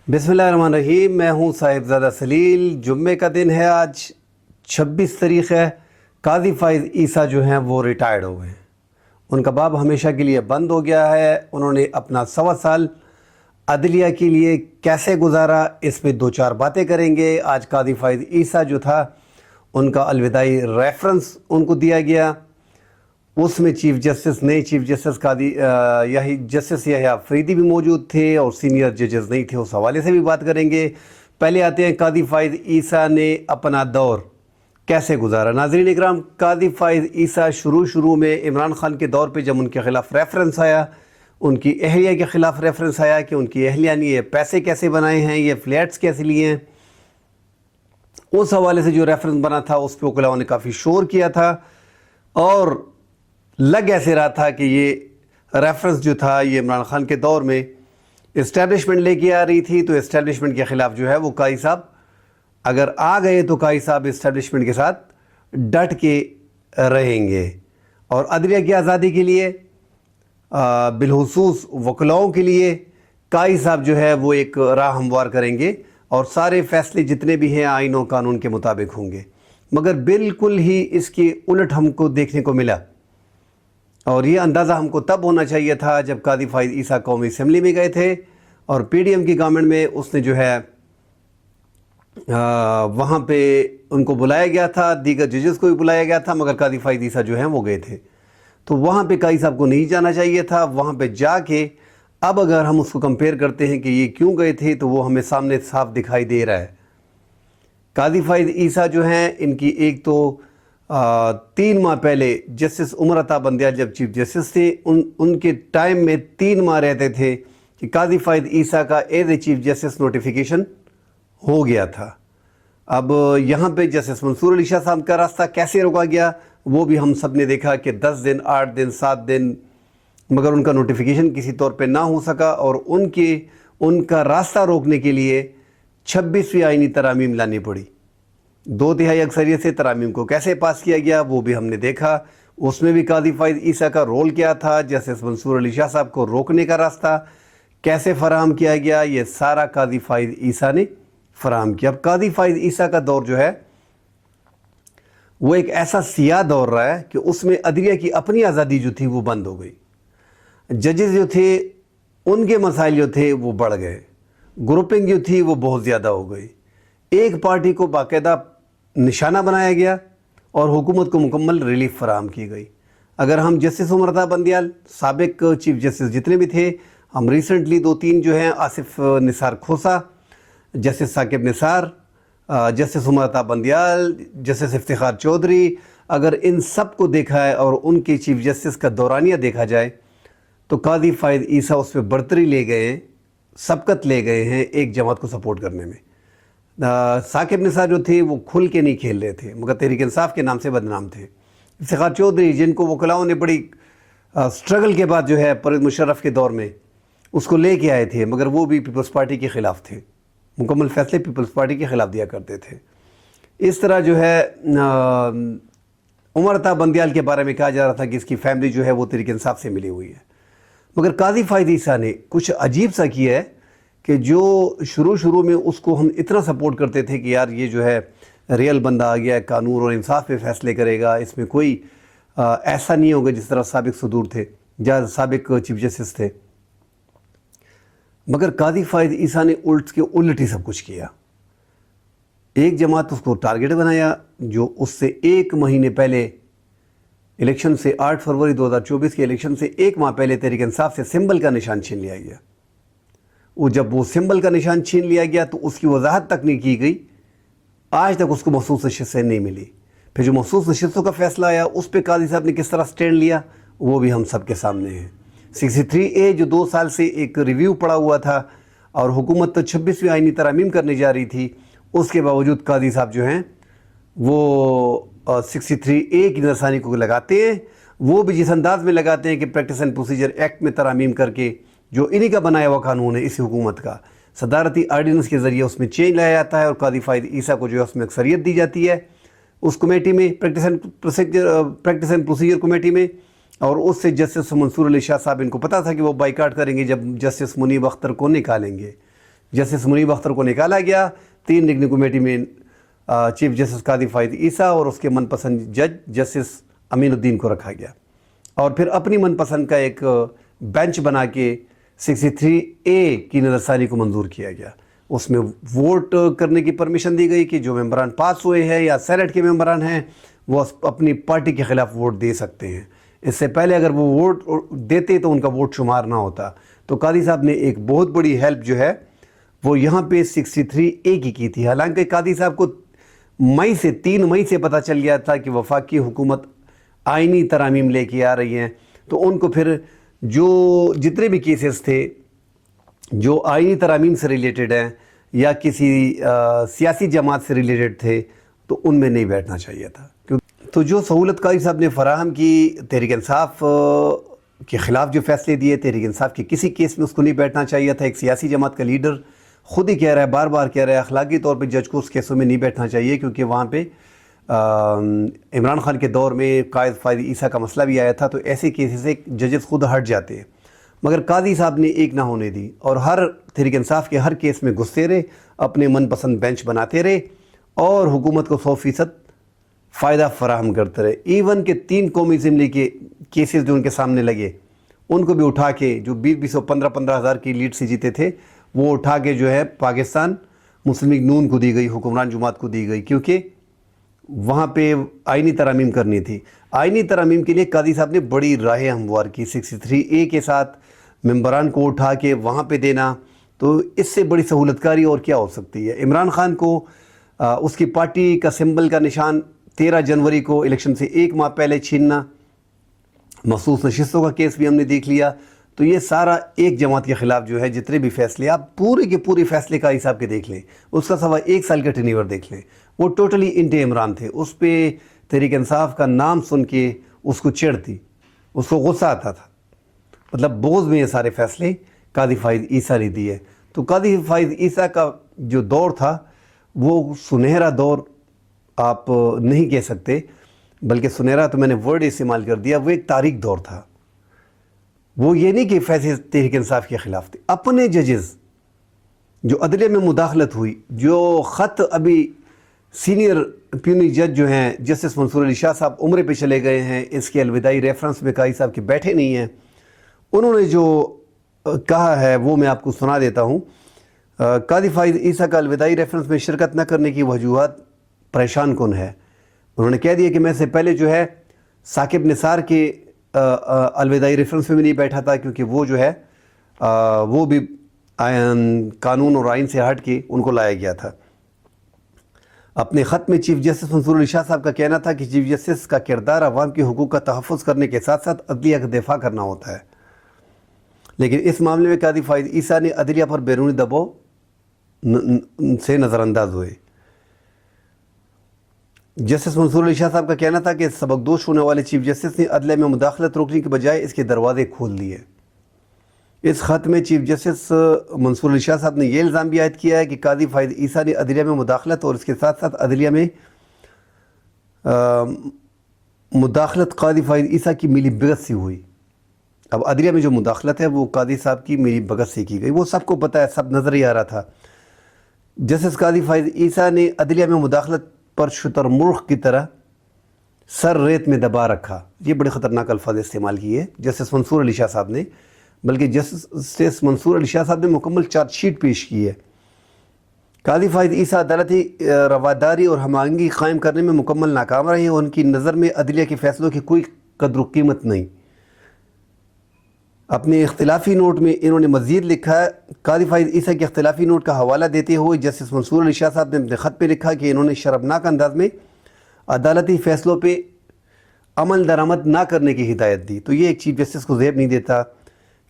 बिस्मिल्लाहिर्रहमानिर्रहीम। मैं हूँ साहिबजादा सलील। जुम्मे का दिन है, आज 26 तारीख़ है। काजी फ़ाइज़ ईसा जो हैं वो रिटायर्ड हो गए हैं। उनका बाब हमेशा के लिए बंद हो गया है। उन्होंने अपना 1.25 साल अदलिया के लिए कैसे गुजारा, इस पे 2-4 बातें करेंगे। आज काजी फ़ाइज़ ईसा जो था, उनका अलविदाई रेफरेंस उनको दिया गया। उसमें नए चीफ जस्टिस जस्टिस यही अफरीदी भी मौजूद थे और सीनियर जजेस नहीं थे। उस हवाले से भी बात करेंगे। पहले आते हैं, काजी फ़ाइज़ ईसा ने अपना दौर कैसे गुजारा। नाज़रीन इकराम, काजी फ़ाइज़ ईसा शुरू में इमरान ख़ान के दौर पे जब उनके ख़िलाफ़ रेफरेंस आया, उनकी अहलिया के ख़िलाफ़ रेफरेंस आया कि उनकी अहलिया ने ये पैसे कैसे बनाए हैं, ये फ्लैट्स कैसे लिए हैं, उस हवाले से जो रेफरेंस बना था उस पर वकलाओं ने काफ़ी शोर किया था और लग ऐसे रहा था कि ये रेफरेंस जो था ये इमरान ख़ान के दौर में इस्टेब्लिशमेंट लेके आ रही थी। तो इस्टेब्लिशमेंट के ख़िलाफ़ जो है वो काजी साहब अगर आ गए तो काजी साहब इस्टेब्लिशमेंट के साथ डट के रहेंगे और अदलिया की आज़ादी के लिए, बिलखुसूस वकलाओं के लिए काजी साहब जो है वो एक राह हमवार करेंगे और सारे फ़ैसले जितने भी हैं आईन और कानून के मुताबिक होंगे। मगर बिल्कुल ही इसके उलट हमको देखने को मिला और ये अंदाज़ा हमको तब होना चाहिए था जब काजी फ़ाइज़ ईसा कौमी असम्बली में गए थे और पीडीएम की गवर्नमेंट में उसने जो है वहाँ पे उनको बुलाया गया था, दीगर जजेस को भी बुलाया गया था, मगर काजी फ़ाइज़ ईसा जो हैं वो गए थे। तो वहाँ पे काजी साहब को नहीं जाना चाहिए था। वहाँ पे जाके अब अगर हम उसको कंपेयर करते हैं कि ये क्यों गए थे तो वो हमें सामने साफ दिखाई दे रहा है। काजी फ़ाइज़ ईसा जो हैं, इनकी एक तो 3 माह पहले जस्टिस उमर अता बंदियाल जब चीफ जस्टिस थे, उनके टाइम में 3 माह रहते थे कि काजी फ़ाइज़ ईसा का as a chief justice notification हो गया था। अब यहाँ पे जस्टिस मंसूर अली शाह साहब का रास्ता कैसे रोका गया वो भी हम सब ने देखा कि 10 दिन, 8 दिन, 7 दिन, मगर उनका नोटिफिकेशन किसी तौर पे ना हो सका और उनका रास्ता रोकने के लिए 26वीं आईनी तरामीम लानी पड़ी। 2/3 अक्सरियत से तरामीम को कैसे पास किया गया वो भी हमने देखा। उसमें भी काजी फ़ाइज़ ईसा का रोल क्या था, जस्टिस मंसूर अली शाह साहब को रोकने का रास्ता कैसे फ़राहम किया गया, ये सारा काजी फ़ाइज़ ईसा ने फ़राहम किया। अब काजी फ़ाइज़ ईसा का दौर जो है वो एक ऐसा सियाह दौर रहा है कि उसमें अदलिया की अपनी आज़ादी जो थी वो बंद हो गई। जजेस जो थे उनके मसाइल जो थे वो बढ़ गए, ग्रुपिंग जो थी वो बहुत ज़्यादा हो गई, एक पार्टी को बाकायदा निशाना बनाया गया और हुकूमत को मुकम्मल रिलीफ फराहम की गई। अगर हम जस्टिस उमर अता बंदियाल, साबिक चीफ जस्टिस जितने भी थे, हम रिसेंटली 2-3 जो हैं, आसिफ निसार खोसा, justice Saqib Nisar, justice Umar Ata Bandial, justice Iftikhar Chaudhary, अगर इन सब को देखा है और उनके चीफ जस्टिस का दौरानिया देखा जाए तो काजी फ़ाइज़ ईसा उस पर बरतरी ले गए हैं, सबकत ले गए हैं एक जमात को सपोर्ट करने में। साकिब निसार जो थे वो खुल के नहीं खेल रहे थे मगर तहरीक इंसाफ के नाम से बदनाम थे। इफ्तिखार चौधरी, जिनको वकलाओं ने बड़ी स्ट्रगल के बाद जो है परवेज़ मुशर्रफ के दौर में उसको ले के आए थे, मगर वो भी पीपल्स पार्टी के ख़िलाफ़ थे, मुकम्मल फ़ैसले पीपल्स पार्टी के ख़िलाफ़ दिया करते थे। इस तरह जो है उमर अता बंदियाल के बारे में कहा जा रहा था कि इसकी फैमिली जो है वो तहरीक इंसाफ से मिली हुई है, मगर काजी फ़ाइज़ ईसा ने कुछ अजीब सा किया है कि जो शुरू में उसको हम इतना सपोर्ट करते थे कि यार ये जो है रियल बंदा आ गया है, कानून और इंसाफ पे फ़ैसले करेगा, इसमें कोई ऐसा नहीं होगा जिस तरह साबिक सदूर थे या साबिक चीफ जस्टिस थे, मगर काजी फ़ाइज़ ईसा ने उल्ट ही सब कुछ किया। एक जमात उसको टारगेट बनाया जो उससे 1 महीने पहले इलेक्शन से 8 फरवरी 2024 के इलेक्शन से 1 माह पहले तहरीक इंसाफ से सिंबल का निशान छीन लिया गया। जब वो सिंबल का निशान छीन लिया गया तो उसकी वजाहत तक नहीं की गई, आज तक उसको महसूस नशिस्तें नहीं मिली। फिर जो महसूस नशिस्तों का फ़ैसला आया उस पर काजी साहब ने किस तरह स्टैंड लिया वो भी हम सब के सामने है। 63A जो 2 साल से एक रिव्यू पड़ा हुआ था और हुकूमत तो 26वीं आईनी तरामीम करने जा रही थी, उसके बावजूद काजी साहब जो हैं वो 63A की नरसानी को लगाते हैं, वो भी जिस अंदाज में लगाते हैं कि प्रैक्टिस एंड प्रोसीजर एक्ट में तरामीम करके, जो इन्हीं का बनाया हुआ कानून है इसी हुकूमत का, सदारती आर्डिनेंस के ज़रिए उसमें चेंज लाया जाता है और काजी फ़ाइज़ ईसा को जो है उसमें अक्सरियत दी जाती है उस कमेटी में, प्रैक्टिस एंड प्रोसीजर कमेटी में। और उससे जस्टिस मंसूर अली शाह साहब, इनको पता था कि वो बाइकाट करेंगे जब जस्टिस मुनीब अख्तर को निकालेंगे, जस्टिस मुनीब अख्तर को निकाला गया। 3 रुकनी कमेटी में चीफ जस्टिस कादी फायद ईसा और उसके मनपसंद जज जस्टिस अमीनुद्दीन को रखा गया, और फिर अपनी मनपसंद का एक बेंच बना के 63A की नज़रसानी को मंजूर किया गया। उसमें वोट करने की परमिशन दी गई कि जो मेंबरान पास हुए हैं या सेनेट के मेंबरान हैं वो अपनी पार्टी के ख़िलाफ़ वोट दे सकते हैं। इससे पहले अगर वो वोट देते तो उनका वोट शुमार ना होता। तो कादी साहब ने एक बहुत बड़ी हेल्प जो है वो यहाँ पे 63A की थी। हालांकि कादी साहब को 3 मई से पता चल गया था कि वफाकी हुकूमत आइनी तरामीम लेके आ रही हैं, तो उनको फिर जो जितने भी केसेस थे जो आइनी तरामीम से रिलेटेड हैं या किसी सियासी जमात से रिलेटेड थे तो उनमें नहीं बैठना चाहिए था। तो जो सहूलत कादी साहब ने फराहम की, तहरीक इंसाफ के ख़िलाफ़ जो फ़ैसले दिए, तहरीक इंसाफ के किसी केस में उसको नहीं बैठना चाहिए था। एक सियासी जमात का लीडर ख़ुद ही कह रहा है, बार बार कह रहा है, अखलाकी तौर पे जज को उस केसों में नहीं बैठना चाहिए, क्योंकि वहाँ पे इमरान खान के दौर में कायद फायद ईसा का मसला भी आया था। तो ऐसे केसेस से जजेस खुद हट जाते हैं, मगर कादी साहब ने एक ना होने दी और हर तहरीक इंसाफ के हर केस में घुसते रहे, अपने मनपसंद बेंच बनाते रहे और हुकूमत को 100% फ़ायदा फराहम करते रहे। इवन के 3 कौमी असम्बली के केसेस जो उनके सामने लगे उनको भी उठा के, जो 20 और 15 हज़ार की लीड से जीते थे, वो उठा के जो है पाकिस्तान मुस्लिम लीग नून को दी गई, हुक्मरान जमात को दी गई, क्योंकि वहाँ पे आइनी तरामीम करनी थी। आइनी तरामीम के लिए कादी साहब ने बड़ी राहें हमवार की। 63A के साथ मेंबरान को उठा के वहाँ पे देना, तो इससे बड़ी सहूलतकारी और क्या हो सकती है। इमरान खान को उसकी पार्टी का सिंबल का निशान 13 जनवरी को इलेक्शन से 1 माह पहले छीनना, मखसूस नशिस्तों का केस भी हमने देख लिया। तो ये सारा एक जमात के ख़िलाफ़ जो है जितने भी फ़ैसले, आप पूरे के पूरे फ़ैसले कादी साहब के देख लें, उसका सवा 1 साल का टेन्योर देख लें, वो टोटली इंटे इमरान थे। उस पर तहरीक इंसाफ का नाम सुन के उसको चिढ़ थी, उसको गुस्सा आता था। मतलब बोझ में ये सारे फ़ैसले कादी फायद ईसा ने दिए। तो कादी फायद ईसा का जो दौर था वो सुनहरा दौर आप नहीं कह सकते, बल्कि सुनहरा तो मैंने वर्ड इस्तेमाल कर दिया, वो एक तारीख दौर था। वो ये नहीं कि फैसले तहरीक इंसाफ के ख़िलाफ़ थे। अपने जजेस जो अदलिया में मुदाखलत हुई, जो ख़त अभी सीनियर प्यूनी जज जो हैं जस्टिस मंसूर अली शाह साहब उम्रे पे चले गए हैं, इसके अलविदाई रेफरेंस में कादी साहब के बैठे नहीं हैं, उन्होंने जो कहा है वो मैं आपको सुना देता हूँ। कादी फायद ईसा का अलविदाई रेफरेंस में शिरकत न करने की वजूहत परेशान कौन है। उन्होंने कह दिया कि मैं से पहले जो है साकिब निसार के अलविदाई रेफरेंस में भी नहीं बैठा था, क्योंकि वो जो है वो भी कानून और आइन से हट के उनको लाया गया था। अपने ख़त में चीफ जस्टिस मंसूर अली शाह साहब का कहना था कि चीफ जस्टिस का किरदार अवाम के हुकूक का तहफ़्फ़ुज़ करने के साथ साथ अदलिया का दिफा करना होता है, लेकिन इस मामले में कादी फायद ईसा ने अदलिया पर बैरूनी दबाव से नज़रअंदाज हुए। जस्टिस मंसूर अली शाह साहब का कहना था कि सबकदोश होने वाले चीफ जस्टिस ने अदलिया में मुदाखलत रोकने के बजाय इसके दरवाजे खोल दिए। इस ख़त में चीफ जस्टिस मंसूर अली शाह साहब ने यह इल्ज़ाम भी आयद किया है कि कादी फायद ईसा ने अदलिया में मुदाखलत और इसके साथ साथ अदलिया में मुदाखलत कादी फायद ईसा की मिली भगत से हुई। अब अदलिया में जो मुदाखलत है वो कादी साहब की मिली भगत से की गई, वो सबको पता है, सब नज़र ही आ रहा था। जस्टिस कादी फायद ईसा ने अदलिया में मुदाखलत पर शुतुरमुर्ग की तरह सर रेत में दबा रखा। ये बड़े ख़तरनाक अल्फाज इस्तेमाल किए जस्टिस मंसूर अली शाह साहब ने, बल्कि जस्टिस मंसूर अली शाह साहब ने मुकम्मल चार्जशीट पेश की है। कादी फायद ईसा अदालती रवादारी और हमांगी कायम करने में मुकम्मल नाकाम रहे हैं। उनकी नज़र में अदलिया के फ़ैसलों की कोई कद्र कीमत नहीं। अपने इख्तिलाफी नोट में इन्होंने मज़ीद लिखा है, कादी फायद ईसा के इख्तिलाफी नोट का हवाला देते हुए जस्टिस मंसूर अली शाह साहब ने अपने ख़त पे लिखा कि इन्होंने शर्मनाक अंदाज में अदालती फ़ैसलों पे अमल दरामद ना करने की हिदायत दी। तो ये एक चीफ जस्टिस को ज़ेब नहीं देता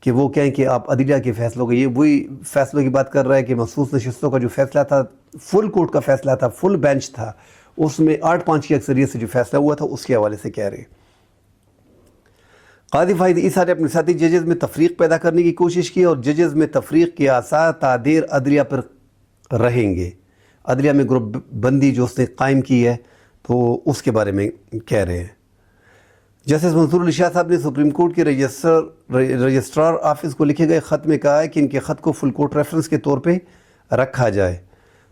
कि वो कहें कि आप अदलिया के फ़ैसलों का, ये वही फ़ैसलों की बात कर रहा है कि मखसूस नशिस्तों का जो फ़ैसला था, फुल कोर्ट का फ़ैसला था, फुल बेंच था, उसमें 8-5 की अक्सरियत से जो फ़ैसला हुआ था उसके हवाले से कह रहे हैं। कादी फायद ईसा ने अपने साथी जजेस में तफरीक पैदा करने की कोशिश की और जजेस में तफरीक के आसार तादेर अदलिया पर रहेंगे। अदलिया में ग्रुप बंदी जो उसने कायम की है तो उसके बारे में कह रहे हैं। जस्टिस मंसूर अली शाह साहब ने सुप्रीम कोर्ट के रजिस्ट्रार ऑफिस को लिखे गए ख़त में कहा है कि इनके ख़त को फुल कोर्ट रेफरेंस के तौर पे رکھا جائے.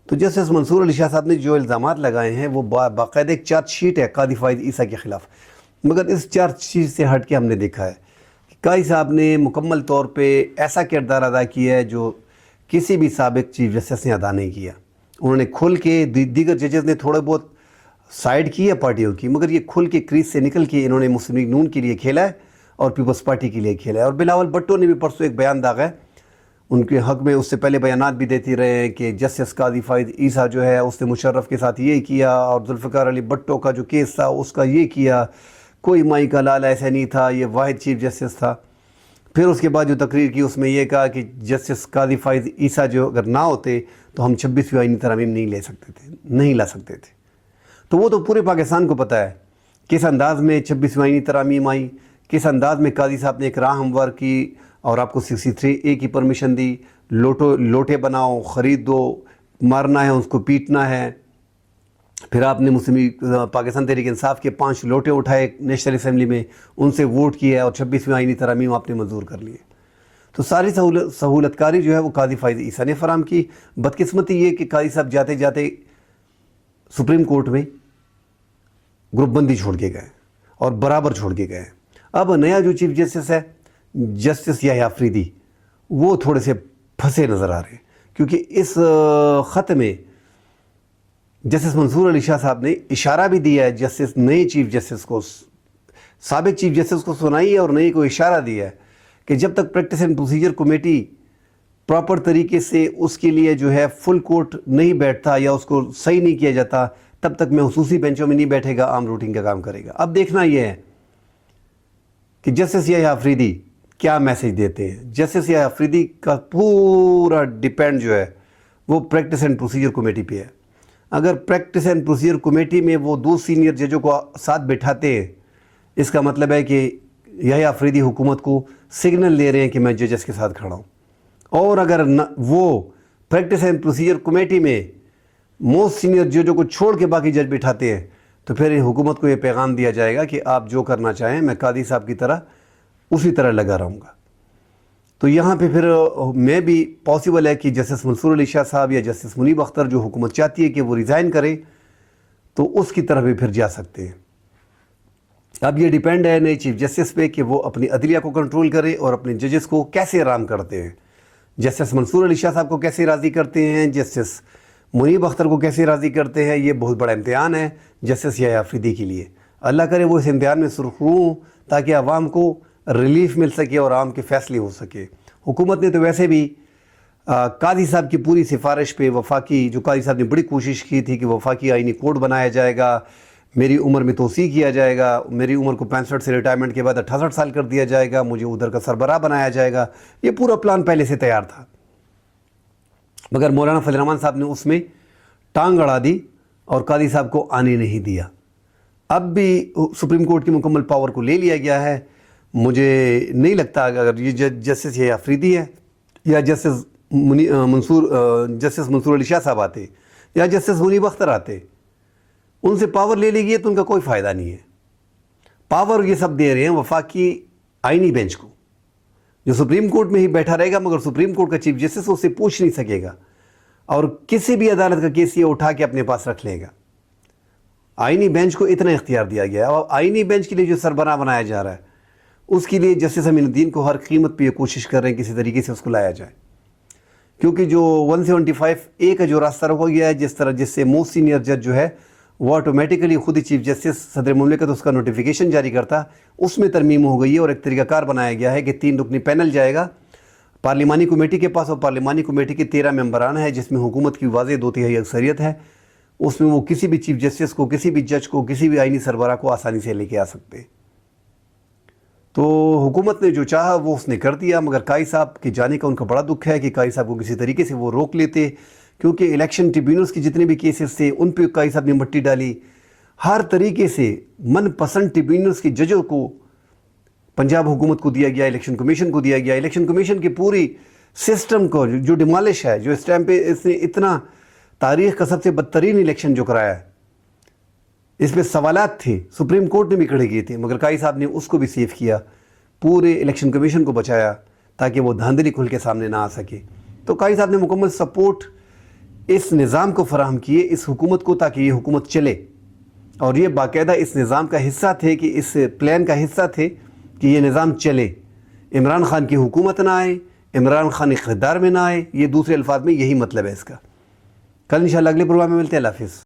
تو جسٹس منصور علی شاہ صاحب نے جو الزامات لگائے ہیں وہ باقاعدہ ایک چارج شیٹ ہے قاضی فائز عیسیٰ کے خلاف. مگر اس چارج شیٹ سے ہٹ کے ہم نے دیکھا ہے کہ قاضی صاحب نے مکمل طور پہ ایسا کردار ادا کیا ہے جو کسی بھی سابق چیف جسٹس نے ادا نہیں کیا. انہوں نے کھل کے دیگر ججز نے تھوڑے بہت سائڈ کی ہے پارٹیوں کی، مگر یہ کھل کے کریز سے نکل کے انہوں نے مسلم لیگ نون کے لیے کھیلا ہے اور پیپلز پارٹی کے لیے کھیلا ہے. اور بلاول بھٹو نے بھی پرسوں ایک بیان داغا ہے ان کے حق میں، اس سے پہلے بیانات بھی دیتی رہے ہیں کہ جسٹس قاضی فائز عیسیٰ جو ہے اس نے مشرف کے ساتھ یہ کیا، اور ذوالفقار علی بھٹو کا جو کیس تھا اس کا یہ کیا، کوئی مائی کا لال ایسا نہیں تھا، یہ واحد چیف جسٹس تھا. پھر اس کے بعد جو تقریر کی اس میں یہ کہا کہ جسٹس قاضی فائز عیسیٰ جو اگر نہ ہوتے تو ہم 26ویں آئینی ترامیم نہیں لا سکتے تھے. تو وہ تو پورے پاکستان کو پتہ ہے کس انداز میں 26ویں آئینی ترامیم آئی، کس انداز میں قاضی صاحب نے ایک راہ ہموار کی اور آپ کو 63A کی پرمیشن دی، لوٹے بناؤ، خرید دو، مارنا ہے اس کو، پیٹنا ہے. پھر آپ نے پاکستان تحریک انصاف کے 5 لوٹے اٹھائے نیشنل اسمبلی میں، ان سے ووٹ کیا اور 26ویں آئینی ترامیم آپ نے منظور کر لیے. تو ساری سہولت کاری جو ہے وہ قاضی فائز عیسیٰ نے فراہم کی. بدقسمتی یہ کہ قاضی صاحب جاتے جاتے سپریم کورٹ میں گروپ بندی چھوڑ کے گئے اور برابر چھوڑ کے گئے. اب نیا جو چیف جسٹس ہے جسٹس یحییٰ آفریدی، وہ تھوڑے سے پھنسے نظر آ رہے ہیں، کیونکہ اس خط میں جسٹس منصور علی شاہ صاحب نے اشارہ بھی دیا ہے نئے چیف جسٹس کو، سابق چیف جسٹس کو سنائی ہے اور نئے کو اشارہ دیا ہے کہ جب تک practice and procedure committee proper طریقے سے اس کے لیے جو ہے فل کورٹ نہیں بیٹھتا یا اس کو صحیح نہیں کیا جاتا، تب تک میں خصوصی بینچوں میں نہیں بیٹھے گا، عام روٹین کا کام کرے گا. اب دیکھنا یہ ہے کہ جسٹس یحییٰ آفریدی کیا میسیج دیتے ہیں. جسٹس یحییٰ آفریدی کا پورا ڈیپینڈ جو ہے وہ پریکٹس اینڈ پروسیجر کمیٹی پہ ہے. اگر پریکٹس اینڈ پروسیجر کمیٹی میں وہ 2 سینئر ججوں کو ساتھ بٹھاتے ہیں، اس کا مطلب ہے کہ یحییٰ آفریدی حکومت کو سگنل دے رہے ہیں کہ میں ججز کے ساتھ کھڑا ہوں. اور اگر وہ پریکٹس اینڈ پروسیجر کمیٹی میں موسٹ سینئر ججوں کو چھوڑ کے باقی جج بٹھاتے ہیں تو پھر حکومت کو یہ پیغام دیا جائے گا کہ آپ جو کرنا چاہیں، میں قاضی صاحب کی طرح اسی طرح لگا رہوں گا. تو یہاں پہ پھر میں بھی پاسبل ہے کہ جسٹس منصور علی شاہ صاحب یا جسٹس منیب اختر جو حکومت چاہتی ہے کہ وہ ریزائن کرے تو اس کی طرف بھی پھر جا سکتے ہیں. اب یہ ڈیپینڈ ہے نئے چیف جسٹس پہ کہ وہ اپنی عدلیہ کو کنٹرول کرے اور اپنے ججز کو کیسے آرام کرتے ہیں. جسٹس منصور علی شاہ صاحب کو کیسے راضی کرتے ہیں، جسٹس منیب اختر کو کیسے راضی کرتے ہیں. یہ بہت بڑا امتحان ہے جسٹس یحییٰ آفریدی کے لیے. اللہ کرے وہ اس امتحان میں سرخرو ہوں تاکہ عوام کو ریلیف مل سکے اور عوام کے فیصلے ہو سکے. حکومت نے تو ویسے بھی قاضی صاحب کی پوری سفارش پہ وفاقی، جو قاضی صاحب نے بڑی کوشش کی تھی کہ وفاقی آئینی کوڈ بنایا جائے گا، میری عمر میں توسیع کیا جائے گا، میری عمر کو 65 سے ریٹائرمنٹ کے بعد 68 سال کر دیا جائے گا، مجھے ادھر کا سربراہ بنایا جائے گا. یہ پورا پلان پہلے سے تیار تھا، مگر مولانا فضل الرحمان صاحب نے اس میں ٹانگ اڑا دی اور قاضی صاحب کو آنے نہیں دیا. اب بھی سپریم کورٹ کی مکمل پاور کو لے لیا گیا ہے. مجھے نہیں لگتا اگر یہ جسٹس یحییٰ آفریدی ہے یا جسٹس منصور علی شاہ صاحب آتے یا جسٹس منیب اختر آتے، ان سے پاور لے لی گئی تو ان کا کوئی فائدہ نہیں ہے. پاور یہ سب دے رہے ہیں وفاقی آئینی بینچ کو، جو سپریم کورٹ میں ہی بیٹھا رہے گا، مگر سپریم کورٹ کا چیف جسٹس اس سے پوچھ نہیں سکے گا اور کسی بھی عدالت کا کیس یہ اٹھا کے اپنے پاس رکھ لے گا. آئینی بینچ کو اتنا اختیار دیا گیا ہے. اور آئینی بینچ کے لیے جو سربراہ بنایا جا رہا ہے اس کے لیے جسٹس امین الدین کو ہر قیمت پہ یہ کوشش کر رہے ہیں کسی طریقے سے اس کو لایا جائے، کیونکہ جو 175A کا جو راستہ رکھا گیا ہے، جس سے موسٹ سینئر جج جو ہے وہ آٹومیٹیکلی خود ہی چیف جسٹس صدر مملکت اس کا نوٹیفیکیشن جاری کرتا، اس میں ترمیم ہو گئی ہے اور ایک طریقہ کار بنایا گیا ہے کہ 3 رکنی پینل جائے گا پارلیمانی کمیٹی کے پاس، اور پارلیمانی کمیٹی کے 13 ممبران ہیں جس میں حکومت کی واضح 2/3 اکثریت ہے. اس میں وہ کسی بھی چیف جسٹس کو، کسی بھی جج کو، کسی بھی آئینی سربراہ کو آسانی سے لے کے آ سکتے. تو حکومت نے جو چاہا وہ اس نے کر دیا، مگر قاضی صاحب کے جانے کا ان کا بڑا دکھ ہے کہ قاضی صاحب کو کسی طریقے سے وہ روک لیتے، کیونکہ الیکشن ٹریبیونلز کی جتنے بھی کیسز تھے ان پہ قاضی صاحب نے مٹی ڈالی. ہر طریقے سے من پسند ٹریبیونلز کے ججوں کو پنجاب حکومت کو دیا گیا، الیکشن کمیشن کو دیا گیا. الیکشن کمیشن کی پوری سسٹم کو جو ڈیمالش ہے، جو اس ٹائم پہ اس نے اتنا تاریخ کا سب سے بدترین الیکشن جو کرایا ہے، اس میں سوالات تھے، سپریم کورٹ نے بھی کھڑے کیے تھے، مگر قاضی صاحب نے اس کو بھی سیف کیا، پورے الیکشن کمیشن کو بچایا تاکہ وہ دھاندلی کھل کے سامنے نہ آ سکے. تو قاضی صاحب نے مکمل سپورٹ اس نظام کو فراہم کیے، اس حکومت کو، تاکہ یہ حکومت چلے، اور یہ باقاعدہ اس نظام کا حصہ تھے، کہ اس پلان کا حصہ تھے کہ یہ نظام چلے، عمران خان کی حکومت نہ آئے، عمران خان اقتدار میں نہ آئے۔ یہ دوسرے الفاظ میں یہی مطلب ہے اس کا۔ کل انشاءاللہ اگلے پروگرام میں ملتے ہیں۔ اللہ حافظ۔